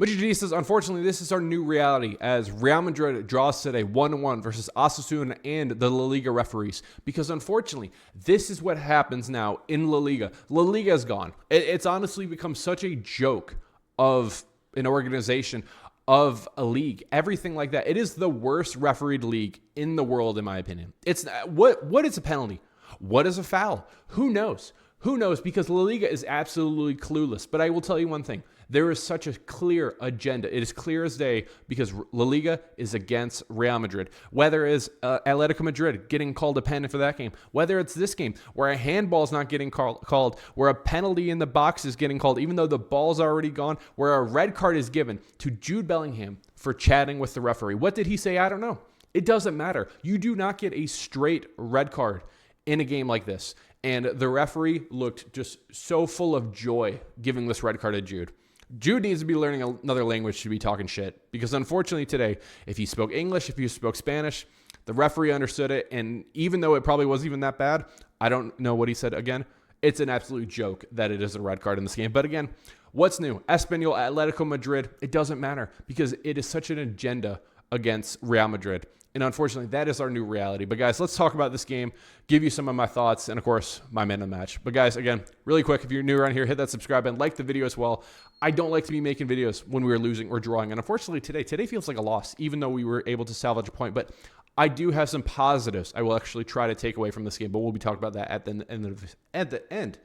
Madridistas, unfortunately, this is our new reality as Real Madrid draws today 1-1 versus Osasuna and the La Liga referees. Because unfortunately, this is what happens now in La Liga. La Liga is gone. It's honestly become such a joke of an organization, of a league, everything like that. It is the worst refereed league in the world, in my opinion. It's what is a penalty? What is a foul? Who knows? Who knows? Because La Liga is absolutely clueless. But I will tell you one thing. There is such a clear agenda. It is clear as day because La Liga is against Real Madrid. Whether it's Atletico Madrid getting called a pen for that game, whether it's this game where a handball is not getting called, where a penalty in the box is getting called, even though the ball's already gone, where a red card is given to Jude Bellingham for chatting with the referee. What did he say? I don't know. It doesn't matter. You do not get a straight red card in a game like this. And the referee looked just so full of joy giving this red card to Jude. Jude needs to be learning another language to be talking shit. Because unfortunately today, if he spoke English, if he spoke Spanish, the referee understood it. And even though it probably wasn't even that bad, I don't know what he said again. It's an absolute joke that it is a red card in this game. But again, what's new? Espanyol, Atletico Madrid, it doesn't matter because it is such an agenda against Real Madrid. And unfortunately, that is our new reality. But guys, let's talk about this game, give you some of my thoughts, and of course, my man of the match. But guys, again, really quick, if you're new around here, hit that subscribe button, like the video as well. I don't like to be making videos when we are losing or drawing. And unfortunately, today feels like a loss, even though we were able to salvage a point. But I do have some positives I will actually try to take away from this game, but we'll be talking about that at the end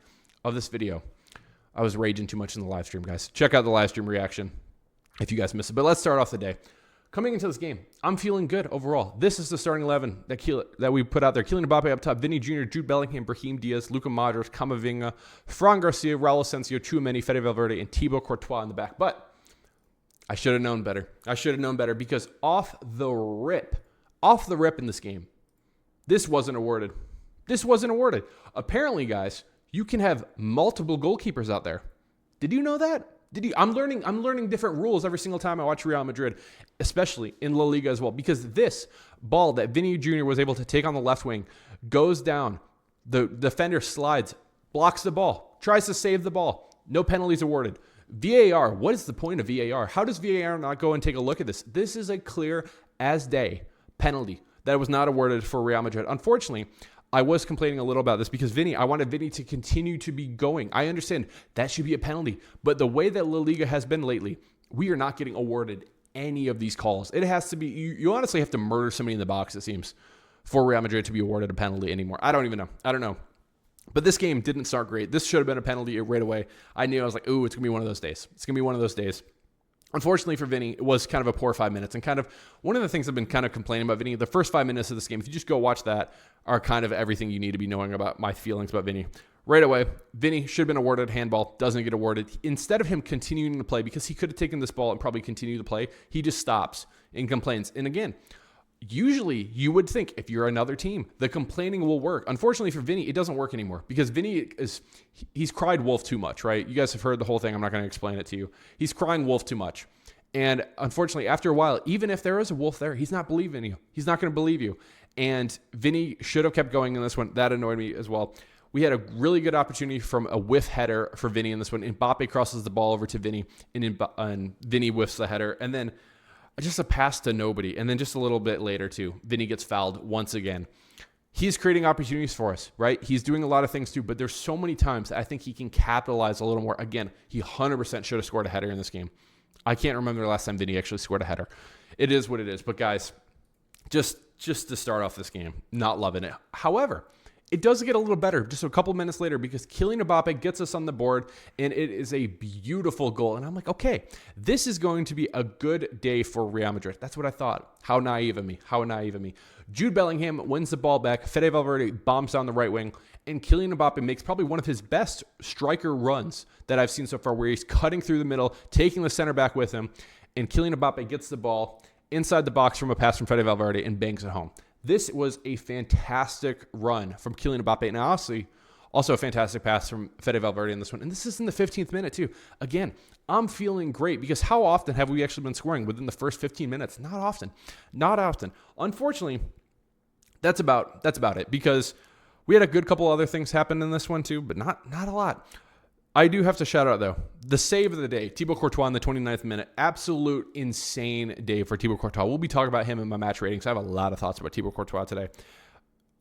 of this video. I was raging too much in the live stream, guys. Check out the live stream reaction if you guys missed it. But let's start off the day. Coming into this game, I'm feeling good overall. This is the starting 11 that we put out there. Kylian Mbappe up top, Vini Jr., Jude Bellingham, Brahim Diaz, Luka Modric, Camavinga, Fran Garcia, Raul Asensio, Tchouameni, Fede Valverde, and Thibaut Courtois in the back. But I should have known better. I should have known better because off the rip in this game, this wasn't awarded. This wasn't awarded. Apparently, guys, you can have multiple goalkeepers out there. Did you know that? I'm learning different rules every single time I watch Real Madrid, especially in La Liga as well, because this ball that Vini Jr. was able to take on the left wing goes down. The defender slides, blocks the ball, tries to save the ball. No penalties awarded. VAR, what is the point of VAR? How does VAR not go and take a look at this? This is a clear as day penalty that was not awarded for Real Madrid. Unfortunately, I was complaining a little about this because I wanted Vini to continue to be going. I understand that should be a penalty, but the way that La Liga has been lately, we are not getting awarded any of these calls. It has to be, you honestly have to murder somebody in the box, it seems, for Real Madrid to be awarded a penalty anymore. I don't even know. I don't know. But this game didn't start great. This should have been a penalty right away. I knew, I was like, ooh, it's going to be one of those days. It's going to be one of those days. Unfortunately for Vini, it was kind of a poor 5 minutes. And kind of one of the things I've been kind of complaining about Vini, the first 5 minutes of this game, if you just go watch that, are kind of everything you need to be knowing about my feelings about Vini. Right away, Vini should have been awarded handball, doesn't get awarded. Instead of him continuing to play, because he could have taken this ball and probably continued to play, he just stops and complains. And again, usually you would think if you're another team, the complaining will work. Unfortunately for Vini, it doesn't work anymore because Vini he's cried wolf too much, right? You guys have heard the whole thing. I'm not going to explain it to you. He's crying wolf too much. And unfortunately, after a while, even if there is a wolf there, he's not believing you. He's not going to believe you. And Vini should have kept going in this one. That annoyed me as well. We had a really good opportunity from a whiff header for Vini in this one. Mbappe crosses the ball over to Vini, and Vini whiffs the header. And then just a pass to nobody. And then just a little bit later, too, Vini gets fouled once again. He's creating opportunities for us, right? He's doing a lot of things, too. But there's so many times that I think he can capitalize a little more. Again, he 100% should have scored a header in this game. I can't remember the last time Vini actually scored a header. It is what it is. But, guys, just to start off this game, not loving it. However, it does get a little better just a couple minutes later because Kylian Mbappe gets us on the board, and it is a beautiful goal. And I'm like, okay, this is going to be a good day for Real Madrid. That's what I thought. How naive of me. How naive of me. Jude Bellingham wins the ball back. Fede Valverde bombs down the right wing. And Kylian Mbappe makes probably one of his best striker runs that I've seen so far, where he's cutting through the middle, taking the center back with him. And Kylian Mbappe gets the ball inside the box from a pass from Fede Valverde and bangs it home. This was a fantastic run from Kylian Mbappe. And honestly, also a fantastic pass from Fede Valverde in this one. And this is in the 15th minute too. Again, I'm feeling great because how often have we actually been scoring within the first 15 minutes? Not often. Not often. Unfortunately, that's about it because we had a good couple other things happen in this one too, but not a lot. I do have to shout out, though, the save of the day, Thibaut Courtois in the 29th minute. Absolute insane day for Thibaut Courtois. We'll be talking about him in my match ratings. I have a lot of thoughts about Thibaut Courtois today.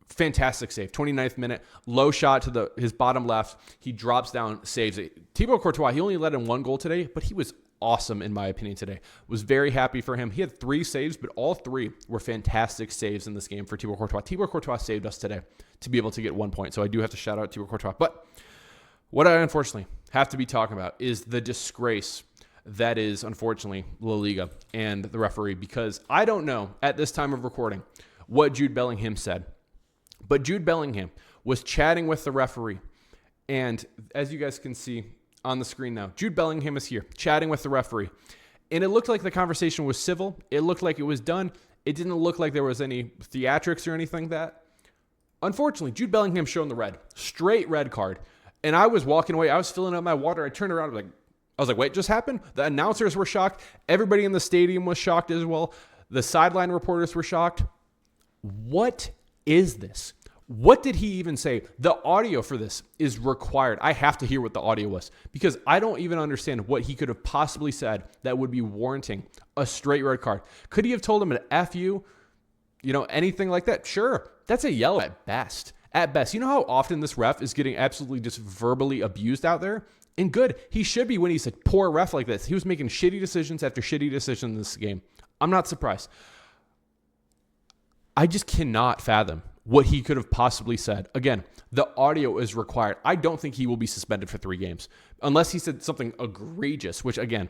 Fantastic save. 29th minute, low shot to his bottom left. He drops down, saves it. Thibaut Courtois, he only let in 1 goal today, but he was awesome in my opinion today. Was very happy for him. He had 3 saves, but all 3 were fantastic saves in this game for Thibaut Courtois. Thibaut Courtois saved us today to be able to get 1 point. So I do have to shout out Thibaut Courtois. But what I unfortunately have to be talking about is the disgrace that is, unfortunately, La Liga and the referee, because I don't know at this time of recording what Jude Bellingham said, but Jude Bellingham was chatting with the referee, and as you guys can see on the screen now, Jude Bellingham is here chatting with the referee, and it looked like the conversation was civil. It looked like it was done. It didn't look like there was any theatrics or anything that. Unfortunately, Jude Bellingham showing the red, straight red card. And I was walking away. I was filling up my water. I turned around. I was like, wait, just happened? The announcers were shocked. Everybody in the stadium was shocked as well. The sideline reporters were shocked. What is this? What did he even say? The audio for this is required. I have to hear what the audio was because I don't even understand what he could have possibly said that would be warranting a straight red card. Could he have told him an F you? Anything like that? Sure. That's a yellow at best. At best. You know how often this ref is getting absolutely just verbally abused out there? And good. He should be when he's a poor ref like this. He was making shitty decisions after shitty decisions in this game. I'm not surprised. I just cannot fathom what he could have possibly said. Again, the audio is required. I don't think he will be suspended for 3 games unless he said something egregious, which again,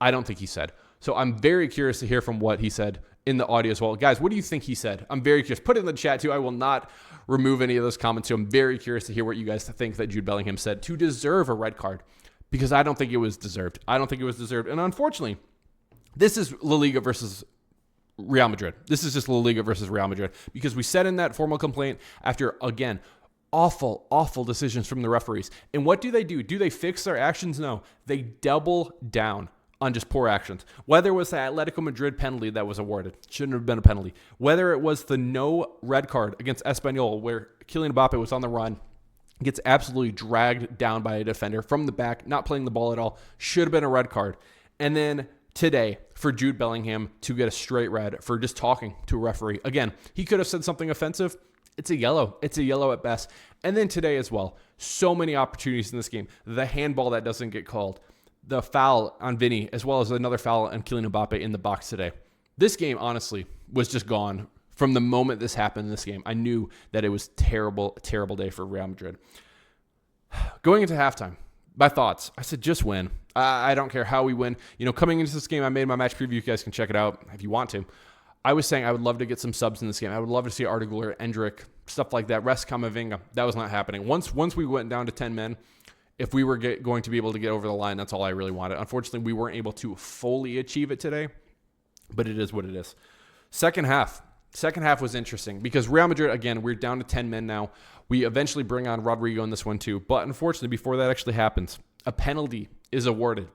I don't think he said. So I'm very curious to hear from what he said in the audio as well. Guys, what do you think he said? I'm very curious. Put it in the chat too. I will not remove any of those comments. So I'm very curious to hear what you guys think that Jude Bellingham said to deserve a red card because I don't think it was deserved. And unfortunately, this is La Liga versus Real Madrid. This is just La Liga versus Real Madrid because we said in that formal complaint after, again, awful decisions from the referees. And what do? Do they fix their actions? No. They double down on just poor actions. Whether it was the Atletico Madrid penalty that was awarded, shouldn't have been a penalty. Whether it was the no red card against Espanyol where Kylian Mbappe was on the run, gets absolutely dragged down by a defender from the back, not playing the ball at all, should have been a red card. And then today, for Jude Bellingham to get a straight red for just talking to a referee. Again, he could have said something offensive. It's a yellow. It's a yellow at best. And then today as well, so many opportunities in this game. The handball that doesn't get called. The foul on Vinny, as well as another foul on Kylian Mbappe in the box today. This game, honestly, was just gone from the moment this happened in this game. I knew that it was terrible day for Real Madrid. Going into halftime, my thoughts. I said, just win. I don't care how we win. Coming into this game, I made my match preview. You guys can check it out if you want to. I was saying I would love to get some subs in this game. I would love to see Arda Güler, Endrick, stuff like that. Rest Camavinga. That was not happening. Once we went down to 10 men, if we were going to be able to get over the line, that's all I really wanted. Unfortunately, we weren't able to fully achieve it today, but it is what it is. Second half was interesting because Real Madrid, again, we're down to 10 men now. We eventually bring on Rodrigo in this one too, but unfortunately, before that actually happens, a penalty is awarded.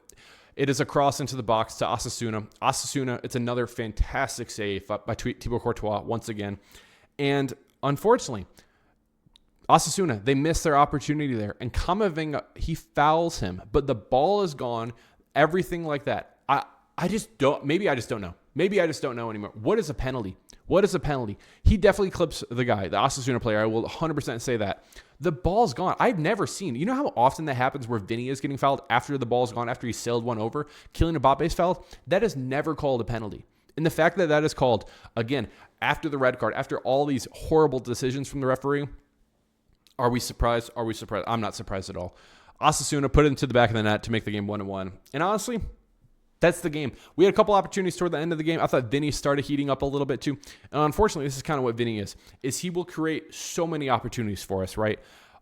It is a cross into the box to Osasuna. Osasuna, it's another fantastic save by Thibaut Courtois once again. And unfortunately, Osasuna, they missed their opportunity there. And Camavinga, he fouls him, but the ball is gone, everything like that. I just don't know. Maybe I just don't know anymore. What is a penalty? What is a penalty? He definitely clips the guy, the Osasuna player. I will 100% say that. The ball's gone. I've never seen. You know how often that happens where Vinny is getting fouled after the ball's gone, after he sailed one over? Kylian Mbappe's fouled? That is never called a penalty. And the fact that that is called, again, after the red card, after all these horrible decisions from the referee, are we surprised? Are we surprised? I'm not surprised at all. Osasuna put it into the back of the net to make the game 1-1. And honestly, that's the game. We had a couple opportunities toward the end of the game. I thought Vinny started heating up a little bit too. And unfortunately, this is kind of what Vinny is he will create so many opportunities for us, right?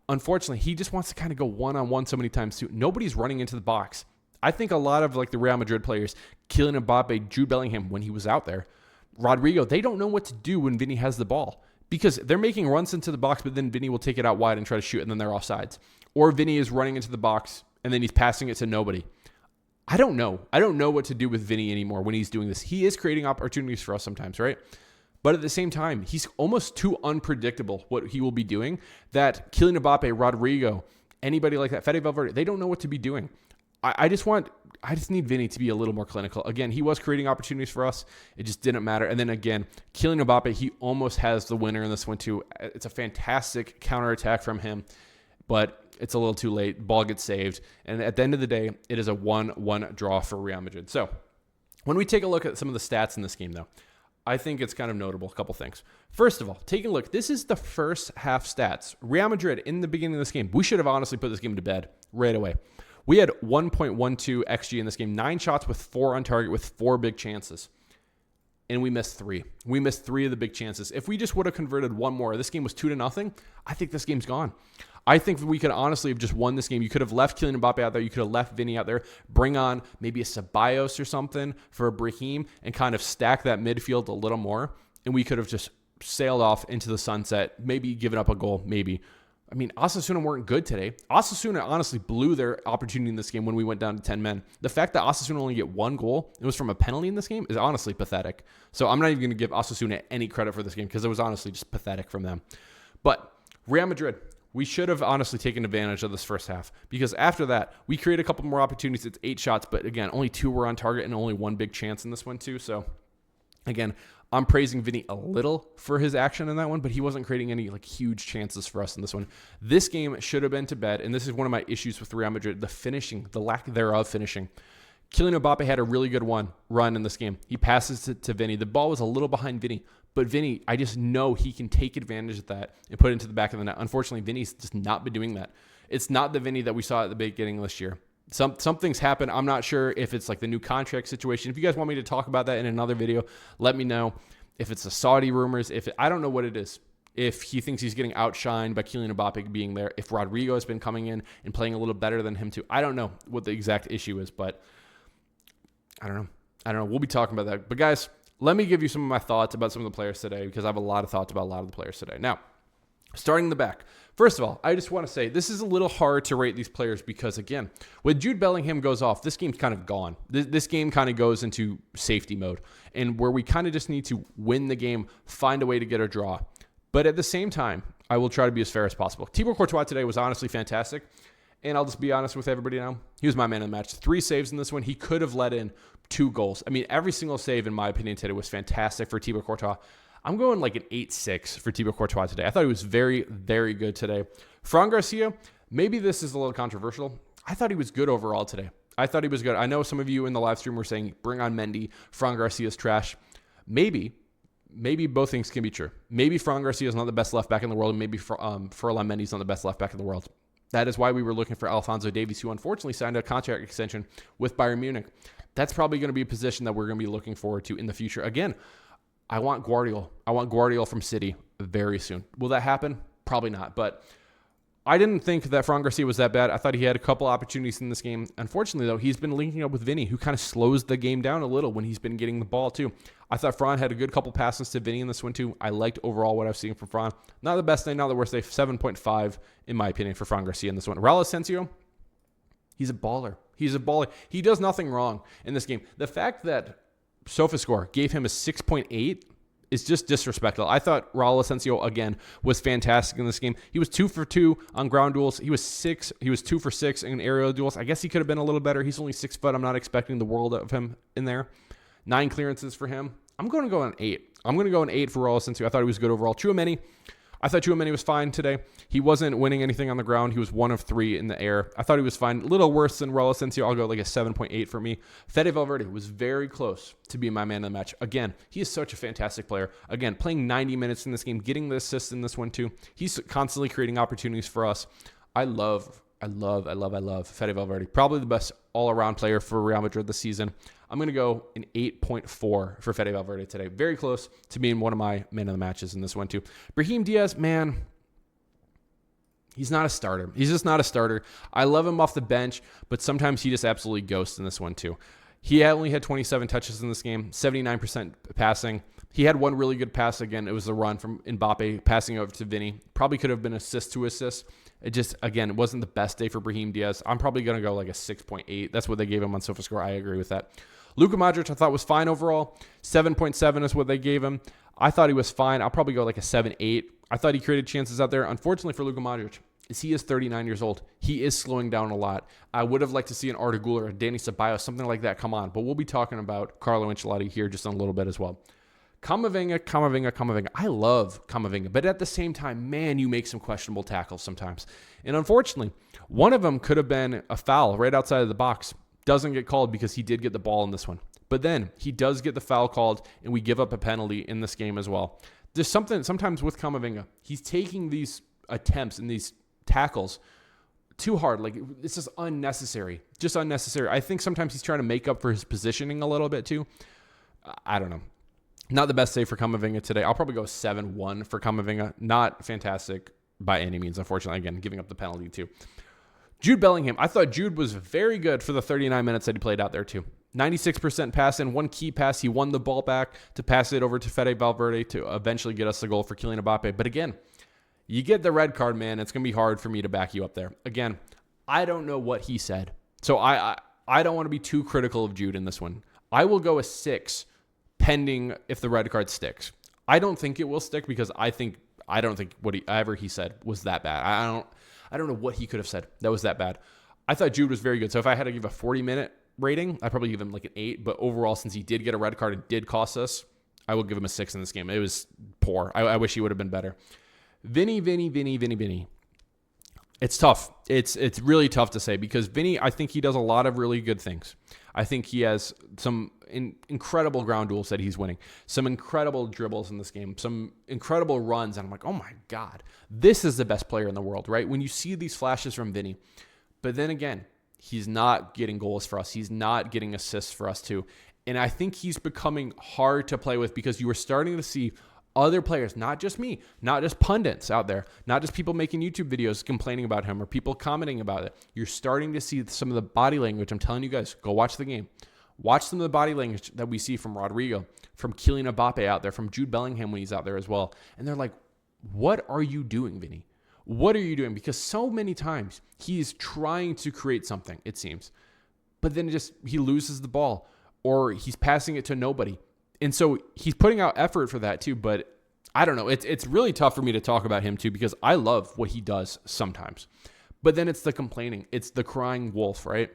Unfortunately, he just wants to kind of go one-on-one so many times too. Nobody's running into the box. I think a lot of like the Real Madrid players, Kylian Mbappe, Jude Bellingham, when he was out there, Rodrigo, they don't know what to do when Vinny has the ball because they're making runs into the box, but then Vinny will take it out wide and try to shoot, and then they're offsides. Or Vinny is running into the box, and then he's passing it to nobody. I don't know. I don't know what to do with Vinny anymore when he's doing this. He is creating opportunities for us sometimes, right? But at the same time, he's almost too unpredictable what he will be doing that Kylian Mbappe, Rodrigo, anybody like that, Fede Valverde, they don't know what to be doing. I just need Vinny to be a little more clinical. Again, he was creating opportunities for us. It just didn't matter. And then again, Kylian Mbappe, he almost has the winner in this one too. It's a fantastic counterattack from him, but it's a little too late. Ball gets saved. And at the end of the day, it is a 1-1 draw for Real Madrid. So when we take a look at some of the stats in this game though, I think it's kind of notable. A couple things. First of all, taking a look, this is the first half stats. Real Madrid in the beginning of this game, we should have honestly put this game to bed right away. We had 1.12 XG in this game, 9 shots with 4 on target with 4 big chances. And we missed 3. We missed 3 of the big chances. If we just would have converted 1 more, this game was 2-0, I think this game's gone. I think we could honestly have just won this game. You could have left Kylian Mbappe out there. You could have left Vinny out there. Bring on maybe a Ceballos or something for a Brahim and kind of stack that midfield a little more. And we could have just sailed off into the sunset, maybe given up a goal, maybe. I mean, Osasuna weren't good today. Osasuna honestly blew their opportunity in this game when we went down to 10 men. The fact that Osasuna only get 1 goal, it was from a penalty in this game, is honestly pathetic. So I'm not even going to give Osasuna any credit for this game because it was honestly just pathetic from them. But Real Madrid, we should have honestly taken advantage of this first half because after that, we created a couple more opportunities. It's 8 shots, but again, only 2 were on target and only 1 big chance in this one too. So again, I'm praising Vinny a little for his action in that one, but he wasn't creating any like huge chances for us in this one. This game should have been to bed, and this is one of my issues with Real Madrid, the finishing, the lack thereof finishing. Kylian Mbappe had a really good run in this game. He passes to Vinny. The ball was a little behind Vinny, but Vinny, I just know he can take advantage of that and put it into the back of the net. Unfortunately, Vinny's just not been doing that. It's not the Vinny that we saw at the beginning of this year. Something's happened. I'm not sure if it's like the new contract situation. If you guys want me to talk about that in another video, let me know. If it's the Saudi rumors, I don't know what it is. If he thinks he's getting outshined by Kylian Mbappe being there, if Rodrigo has been coming in and playing a little better than him too. I don't know what the exact issue is, but I don't know. We'll be talking about that. But guys, let me give you some of my thoughts about some of the players today because I have a lot of thoughts about a lot of the players today. Now, starting in the back. First of all, I just want to say this is a little hard to rate these players because, again, when Jude Bellingham goes off, this game's kind of gone. This game kind of goes into safety mode and where we kind of just need to win the game, find a way to get a draw. But at the same time, I will try to be as fair as possible. Thibaut Courtois today was honestly fantastic. And I'll just be honest with everybody now. He was my man of the match. 3 saves in this one. He could have let in 2 goals. I mean, every single save, in my opinion, today was fantastic for Thibaut Courtois. I'm going like an 8-6 for Thibaut Courtois today. I thought he was very, very good today. Fran Garcia, maybe this is a little controversial. I thought he was good overall today. I thought he was good. I know some of you in the live stream were saying, bring on Mendy. Fran Garcia's trash. Maybe both things can be true. Maybe Fran Garcia is not the best left back in the world, and maybe Ferland Mendy's not the best left back in the world. That is why we were looking for Alphonso Davies, who unfortunately signed a contract extension with Bayern Munich. That's probably going to be a position that we're going to be looking forward to in the future. Again, I want Guardiola. I want Guardiola from City very soon. Will that happen? Probably not. But I didn't think that Fran Garcia was that bad. I thought he had a couple opportunities in this game. Unfortunately, though, he's been linking up with Vinny, who kind of slows the game down a little when he's been getting the ball, too. I thought Fran had a good couple passes to Vinny in this one, too. I liked overall what I've seen from Fran. Not the best day, not the worst day. 7.5, in my opinion, for Fran Garcia in this one. Raul Asensio, he's a baller. He's a baller. He does nothing wrong in this game. The fact that SofaScore gave him a 6.8 is just disrespectful. I thought Raul Asensio, again, was fantastic in this game. He was 2 for 2 on ground duels. He was 2 for 6 in aerial duels. I guess he could have been a little better. He's only 6 foot. I'm not expecting the world of him in there. 9 clearances for him. I'm going to go an 8. I'm going to go an 8 for Raul Asensio. I thought he was good overall. Tchouaméni, I thought Tchouaméni was fine today. He wasn't winning anything on the ground. He was 1 of 3 in the air. I thought he was fine. A little worse than Raul Asensio. I'll go like a 7.8 for me. Fede Valverde was very close to being my man of the match. Again, he is such a fantastic player. Again, playing 90 minutes in this game, getting the assist in this one too. He's constantly creating opportunities for us. I love Fede Valverde. Probably the best all-around player for Real Madrid this season. I'm going to go an 8.4 for Fede Valverde today. Very close to being one of my man of the matches in this one too. Brahim Diaz, man, he's not a starter. He's just not a starter. I love him off the bench, but sometimes he just absolutely ghosts in this one too. He only had 27 touches in this game, 79% passing. He had one really good pass. Again, it was the run from Mbappe passing over to Vinny. Probably could have been assist to assist. It just, again, it wasn't the best day for Brahim Diaz. I'm probably going to go like a 6.8. That's what they gave him on SofaScore. I agree with that. Luka Modric, I thought was fine overall. 7.7 is what they gave him. I thought he was fine. I'll probably go like a 7.8. I thought he created chances out there. Unfortunately for Luka Modric, is he is 39 years old. He is slowing down a lot. I would have liked to see an Arda Güler or a Dani Ceballos, something like that come on. But we'll be talking about Carlo Ancelotti here just in a little bit as well. Camavinga. I love Camavinga. But at the same time, man, you make some questionable tackles sometimes. And unfortunately, one of them could have been a foul right outside of the box. Doesn't get called because he did get the ball in this one. But then he does get the foul called, and we give up a penalty in this game as well. There's something sometimes with Camavinga. He's taking these attempts and these tackles too hard. Like, it's just unnecessary. Just unnecessary. I think sometimes he's trying to make up for his positioning a little bit too. I don't know. Not the best save for Camavinga today. I'll probably go 7-1 for Camavinga. Not fantastic by any means, unfortunately. Again, giving up the penalty too. Jude Bellingham. I thought Jude was very good for the 39 minutes that he played out there too. 96% pass in, one key pass. He won the ball back to pass it over to Fede Valverde to eventually get us the goal for Kylian Mbappe. But again, you get the red card, man. It's going to be hard for me to back you up there. Again, I don't know what he said. So I don't want to be too critical of Jude in this one. I will go a 6 pending if the red card sticks. I don't think it will stick because I don't think whatever he said was that bad. I don't know what he could have said that was that bad. I thought Jude was very good. So if I had to give a 40-minute rating, I'd probably give him like an 8. But overall, since he did get a red card and did cost us, I will give him a 6 in this game. It was poor. I wish he would have been better. Vinny. It's tough. It's really tough to say because Vinny, I think he does a lot of really good things. I think he has some incredible ground duels that he's winning, some incredible dribbles in this game, some incredible runs. And I'm like, oh my God, this is the best player in the world, right? When you see these flashes from Vinny, but then again, he's not getting goals for us. He's not getting assists for us too. And I think he's becoming hard to play with because you are starting to see other players, not just me, not just pundits out there, not just people making YouTube videos complaining about him or people commenting about it. You're starting to see some of the body language. I'm telling you guys, go watch the game. Watch some of the body language that we see from Rodrigo, from Kylian Mbappe out there, from Jude Bellingham when he's out there as well. And they're like, what are you doing, Vinny? What are you doing? Because so many times he's trying to create something, it seems. But then he loses the ball or he's passing it to nobody. And so he's putting out effort for that too, but I don't know. It's really tough for me to talk about him too because I love what he does sometimes. But then it's the complaining. It's the crying wolf, right?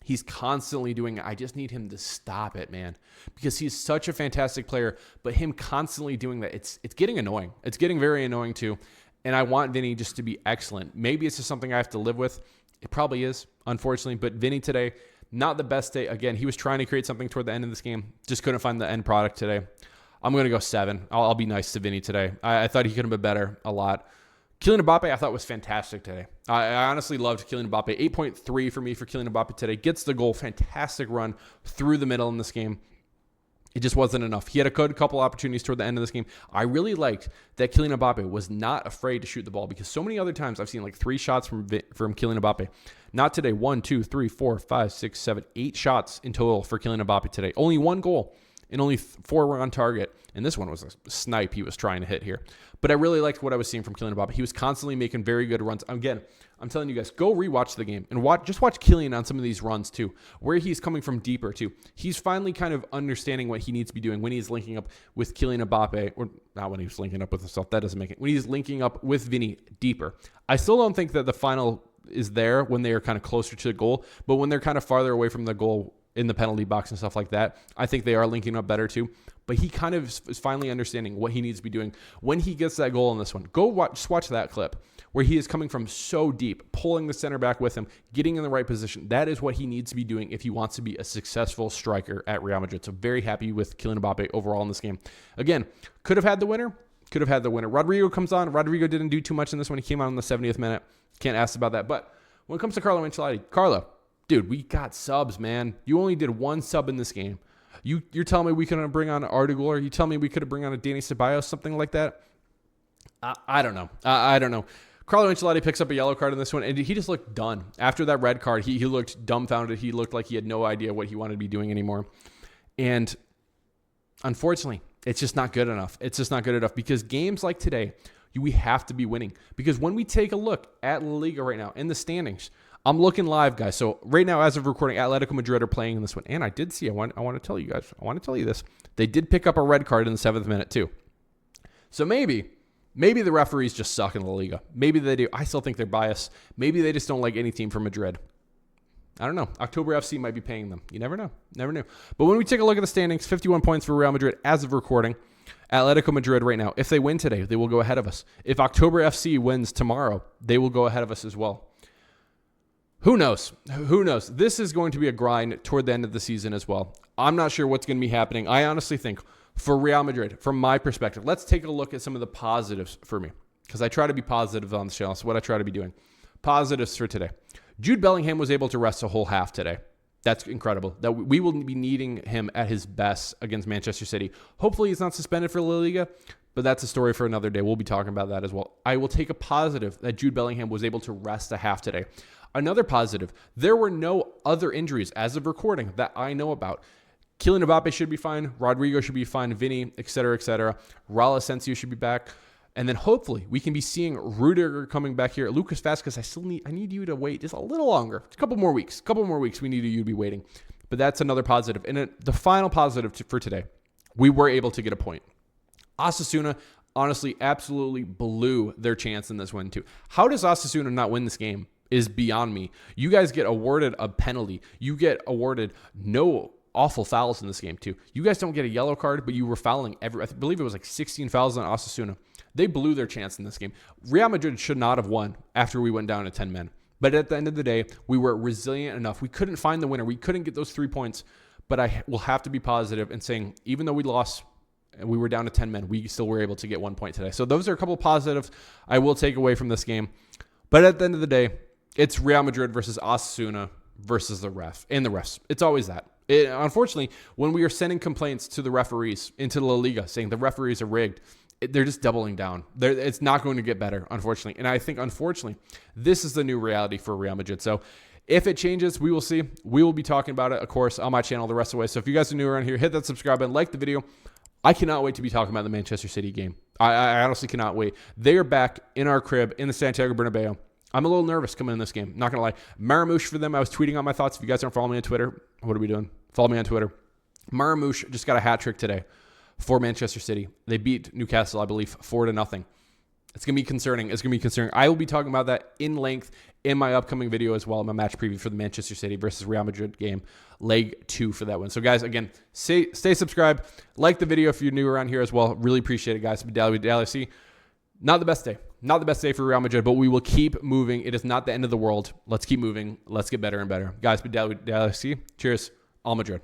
He's constantly doing it. I just need him to stop it, man, because he's such a fantastic player, but him constantly doing that, it's getting annoying. It's getting very annoying too. And I want Vinny just to be excellent. Maybe it's just something I have to live with. It probably is, unfortunately, but Vinny today, not the best day. Again, he was trying to create something toward the end of this game. Just couldn't find the end product today. I'm going to go 7. I'll be nice to Vinny today. I thought he could have been better a lot. Kylian Mbappe, I thought was fantastic today. I honestly loved Kylian Mbappe. 8.3 for me for Kylian Mbappe today. Gets the goal. Fantastic run through the middle in this game. It just wasn't enough. He had a good couple opportunities toward the end of this game. I really liked that Kylian Mbappe was not afraid to shoot the ball because so many other times I've seen like 3 shots from Kylian Mbappe. Not today. 1, 2, 3, 4, 5, 6, 7, 8 shots in total for Kylian Mbappe today. Only 1 goal and only 4 were on target. And this one was a snipe he was trying to hit here. But I really liked what I was seeing from Kylian Mbappe. He was constantly making very good runs. Again, I'm telling you guys, go rewatch the game and just watch Kylian on some of these runs too, where he's coming from deeper too. He's finally kind of understanding what he needs to be doing when he's linking up with Kylian Mbappe, or not when he's linking up with himself. That doesn't make it. When he's linking up with Vinny deeper. I still don't think that the final is there when they are kind of closer to the goal, but when they're kind of farther away from the goal in the penalty box and stuff like that, I think they are linking up better too. But he kind of is finally understanding what he needs to be doing when he gets that goal in this one. Just watch that clip where he is coming from so deep, pulling the center back with him, getting in the right position. That is what he needs to be doing if he wants to be a successful striker at Real Madrid. So very happy with Kylian Mbappe overall in this game. Again, could have had the winner. Rodrigo comes on. Rodrigo didn't do too much in this one. He came out in the 70th minute. Can't ask about that. But when it comes to Carlo Ancelotti, Carlo, dude, we got subs, man. You only did 1 sub in this game. You're telling me we couldn't bring on Arda Güler? You telling me we could have bring on a Dani Ceballos, something like that? I don't know. I don't know. Carlo Ancelotti picks up a yellow card in this one, and he just looked done. After that red card, he looked dumbfounded. He looked like he had no idea what he wanted to be doing anymore. And unfortunately, it's just not good enough. It's just not good enough because games like today, we have to be winning. Because when we take a look at Laliga right now in the standings, I'm looking live, guys. So right now, as of recording, Atletico Madrid are playing in this one. And I did see, I want to tell you guys, I want to tell you this. They did pick up a red card in the 7th minute too. So maybe Maybe the referees just suck in La Liga. Maybe they do. I still think they're biased. Maybe they just don't like any team from Madrid. I don't know. October FC might be paying them. You never know. Never knew. But when we take a look at the standings, 51 points for Real Madrid as of recording. Atletico Madrid right now, if they win today, they will go ahead of us. If October FC wins tomorrow, they will go ahead of us as well. Who knows? Who knows? This is going to be a grind toward the end of the season as well. I'm not sure what's going to be happening. I honestly think for Real Madrid, from my perspective, let's take a look at some of the positives for me, because I try to be positive on the channel. So what I try to be doing. Positives for today. Jude Bellingham was able to rest a whole half today. That's incredible. That we will be needing him at his best against Manchester City. Hopefully he's not suspended for La Liga, but that's a story for another day. We'll be talking about that as well. I will take a positive that Jude Bellingham was able to rest a half today. Another positive, there were no other injuries as of recording that I know about. Kylian Mbappe should be fine. Rodrigo should be fine. Vinny, etc., etc. Raul Asensio should be back. And then hopefully we can be seeing Rudiger coming back here. Lucas Vazquez, I need you to wait just a little longer. A couple more weeks. We need you to be waiting. But that's another positive. And the final positive for today, we were able to get a point. Osasuna honestly absolutely blew their chance in this win too. How does Osasuna not win this game is beyond me. You guys get awarded a penalty. You get awarded no awful fouls in this game too. You guys don't get a yellow card, but you were fouling I believe it was like 16 fouls on Osasuna. They blew their chance in this game. Real Madrid should not have won after we went down to 10 men. But at the end of the day, we were resilient enough. We couldn't find the winner. We couldn't get those 3 points. But I will have to be positive in saying, even though we lost and we were down to 10 men, we still were able to get 1 point today. So those are a couple of positives I will take away from this game. But at the end of the day, it's Real Madrid versus Osasuna versus the ref. And the refs. It's always that. Unfortunately, when we are sending complaints to the referees into La Liga saying the referees are rigged, they're just doubling down. It's not going to get better, unfortunately. And I think, unfortunately, this is the new reality for Real Madrid. So if it changes, we will see. We will be talking about it, of course, on my channel the rest of the way. So if you guys are new around here, hit that subscribe button, like the video. I cannot wait to be talking about the Manchester City game. I honestly cannot wait. They are back in our crib in the Santiago Bernabeu. I'm a little nervous coming in this game. Not going to lie. Marmouche for them. I was tweeting out my thoughts. If you guys don't follow me on Twitter, what are we doing? Follow me on Twitter. Marmouche just got a hat trick today for Manchester City. They beat Newcastle, I believe, 4-0. It's going to be concerning. I will be talking about that in length in my upcoming video as well, my match preview for the Manchester City versus Real Madrid game, leg 2 for that one. So, guys, again, stay subscribed. Like the video if you're new around here as well. Really appreciate it, guys. Dallyfc. Not the best day. Not the best day for Real Madrid, but we will keep moving. It is not the end of the world. Let's keep moving. Let's get better and better. Guys, Dallyfc. Cheers. All Madrid.